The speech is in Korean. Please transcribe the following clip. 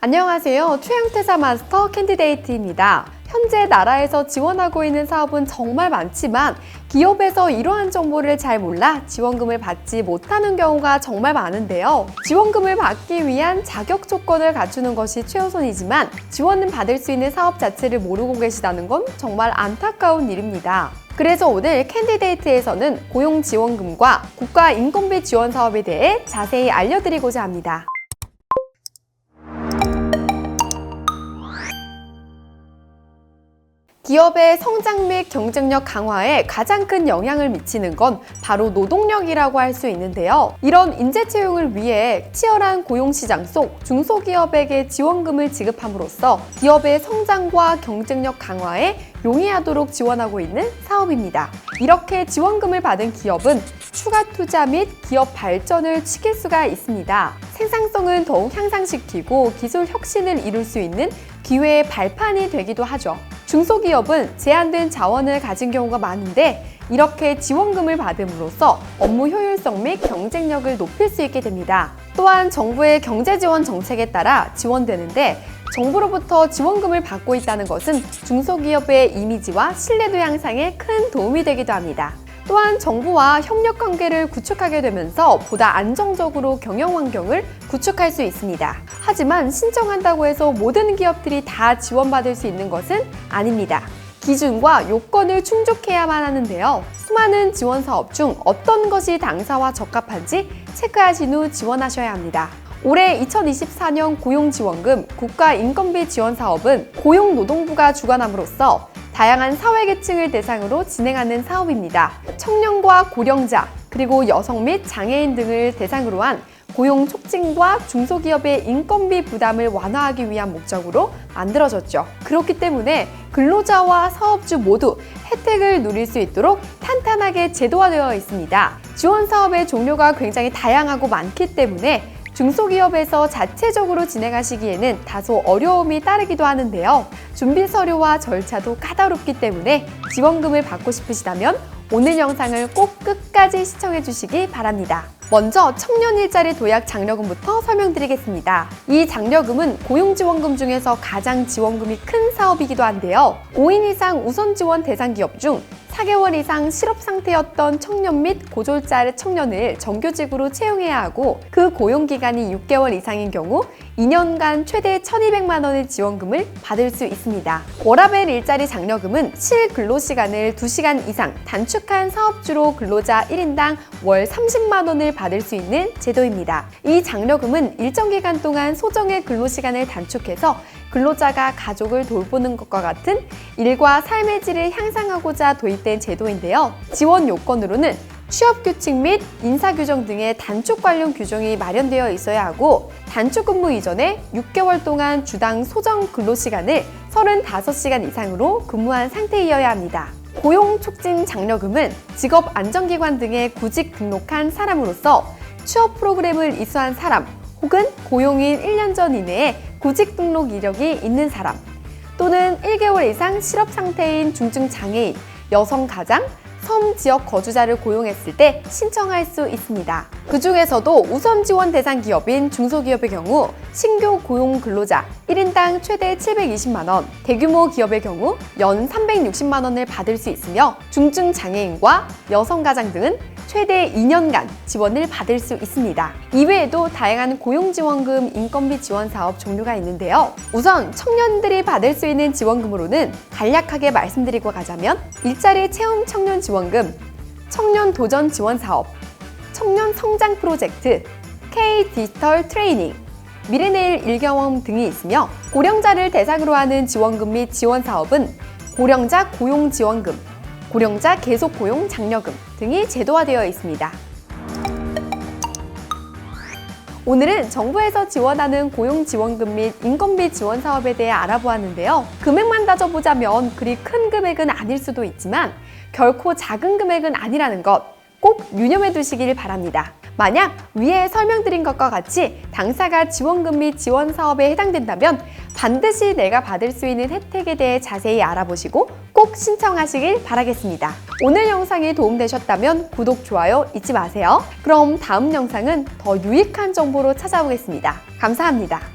안녕하세요. 최영태사 마스터 캔디데이트입니다. 현재 나라에서 지원하고 있는 사업은 정말 많지만 기업에서 이러한 정보를 잘 몰라 지원금을 받지 못하는 경우가 정말 많은데요. 지원금을 받기 위한 자격 조건을 갖추는 것이 최우선이지만 지원을 받을 수 있는 사업 자체를 모르고 계시다는 건 정말 안타까운 일입니다. 그래서 오늘 캔디데이트에서는 고용지원금과 국가인건비 지원 사업에 대해 자세히 알려드리고자 합니다. 기업의 성장 및 경쟁력 강화에 가장 큰 영향을 미치는 건 바로 노동력이라고 할 수 있는데요. 이런 인재 채용을 위해 치열한 고용시장 속 중소기업에게 지원금을 지급함으로써 기업의 성장과 경쟁력 강화에 용이하도록 지원하고 있는 사업입니다. 이렇게 지원금을 받은 기업은 추가 투자 및 기업 발전을 시킬 수가 있습니다. 생산성은 더욱 향상시키고 기술 혁신을 이룰 수 있는 기회의 발판이 되기도 하죠. 중소기업은 제한된 자원을 가진 경우가 많은데 이렇게 지원금을 받음으로써 업무 효율성 및 경쟁력을 높일 수 있게 됩니다. 또한 정부의 경제지원 정책에 따라 지원되는데 정부로부터 지원금을 받고 있다는 것은 중소기업의 이미지와 신뢰도 향상에 큰 도움이 되기도 합니다. 또한 정부와 협력 관계를 구축하게 되면서 보다 안정적으로 경영 환경을 구축할 수 있습니다. 하지만 신청한다고 해서 모든 기업들이 다 지원받을 수 있는 것은 아닙니다. 기준과 요건을 충족해야만 하는데요. 수많은 지원 사업 중 어떤 것이 당사와 적합한지 체크하신 후 지원하셔야 합니다. 올해 2024년 고용지원금 국가인건비 지원 사업은 고용노동부가 주관함으로써 다양한 사회계층을 대상으로 진행하는 사업입니다. 청년과 고령자, 그리고 여성 및 장애인 등을 대상으로 한 고용 촉진과 중소기업의 인건비 부담을 완화하기 위한 목적으로 만들어졌죠. 그렇기 때문에 근로자와 사업주 모두 혜택을 누릴 수 있도록 탄탄하게 제도화되어 있습니다. 지원 사업의 종류가 굉장히 다양하고 많기 때문에 중소기업에서 자체적으로 진행하시기에는 다소 어려움이 따르기도 하는데요. 준비 서류와 절차도 까다롭기 때문에 지원금을 받고 싶으시다면 오늘 영상을 꼭 끝까지 시청해 주시기 바랍니다. 먼저 청년 일자리 도약 장려금부터 설명드리겠습니다. 이 장려금은 고용지원금 중에서 가장 지원금이 큰 사업이기도 한데요. 5인 이상 우선 지원 대상 기업 중 4개월 이상 실업 상태였던 청년 및 고졸자 청년을 정규직으로 채용해야 하고 그 고용기간이 6개월 이상인 경우 2년간 최대 1,200만 원의 지원금을 받을 수 있습니다. 워라밸 일자리 장려금은 실근로시간을 2시간 이상 단축한 사업주로 근로자 1인당 월 30만 원을 받을 수 있는 제도입니다. 이 장려금은 일정 기간 동안 소정의 근로시간을 단축해서 근로자가 가족을 돌보는 것과 같은 일과 삶의 질을 향상하고자 도입된 제도인데요. 지원 요건으로는 취업규칙 및 인사규정 등의 단축 관련 규정이 마련되어 있어야 하고 단축 근무 이전에 6개월 동안 주당 소정 근로시간을 35시간 이상으로 근무한 상태이어야 합니다. 고용촉진 장려금은 직업안정기관 등에 구직 등록한 사람으로서 취업 프로그램을 이수한 사람 혹은 고용인 1년 전 이내에 구직 등록 이력이 있는 사람 또는 1개월 이상 실업 상태인 중증 장애인, 여성 가장, 섬 지역 거주자를 고용했을 때 신청할 수 있습니다. 그 중에서도 우선 지원 대상 기업인 중소기업의 경우 신규 고용 근로자 1인당 최대 720만 원, 대규모 기업의 경우 연 360만 원을 받을 수 있으며 중증 장애인과 여성 가장 등은 최대 2년간 지원을 받을 수 있습니다. 이외에도 다양한 고용지원금, 인건비 지원 사업 종류가 있는데요. 우선 청년들이 받을 수 있는 지원금으로는 간략하게 말씀드리고 가자면 일자리 체험 청년 지원금, 청년 도전 지원 사업, 청년 성장 프로젝트, K 디지털 트레이닝, 미래내일 일경험 등이 있으며 고령자를 대상으로 하는 지원금 및 지원 사업은 고령자 고용 지원금, 고령자 계속 고용 장려금 등이 제도화되어 있습니다. 오늘은 정부에서 지원하는 고용지원금 및 인건비 지원 사업에 대해 알아보았는데요. 금액만 따져보자면 그리 큰 금액은 아닐 수도 있지만 결코 작은 금액은 아니라는 것 꼭 유념해 두시길 바랍니다. 만약 위에 설명드린 것과 같이 당사가 지원금 및 지원 사업에 해당된다면 반드시 내가 받을 수 있는 혜택에 대해 자세히 알아보시고 꼭 신청하시길 바라겠습니다. 오늘 영상이 도움되셨다면 구독, 좋아요 잊지 마세요. 그럼 다음 영상은 더 유익한 정보로 찾아오겠습니다. 감사합니다.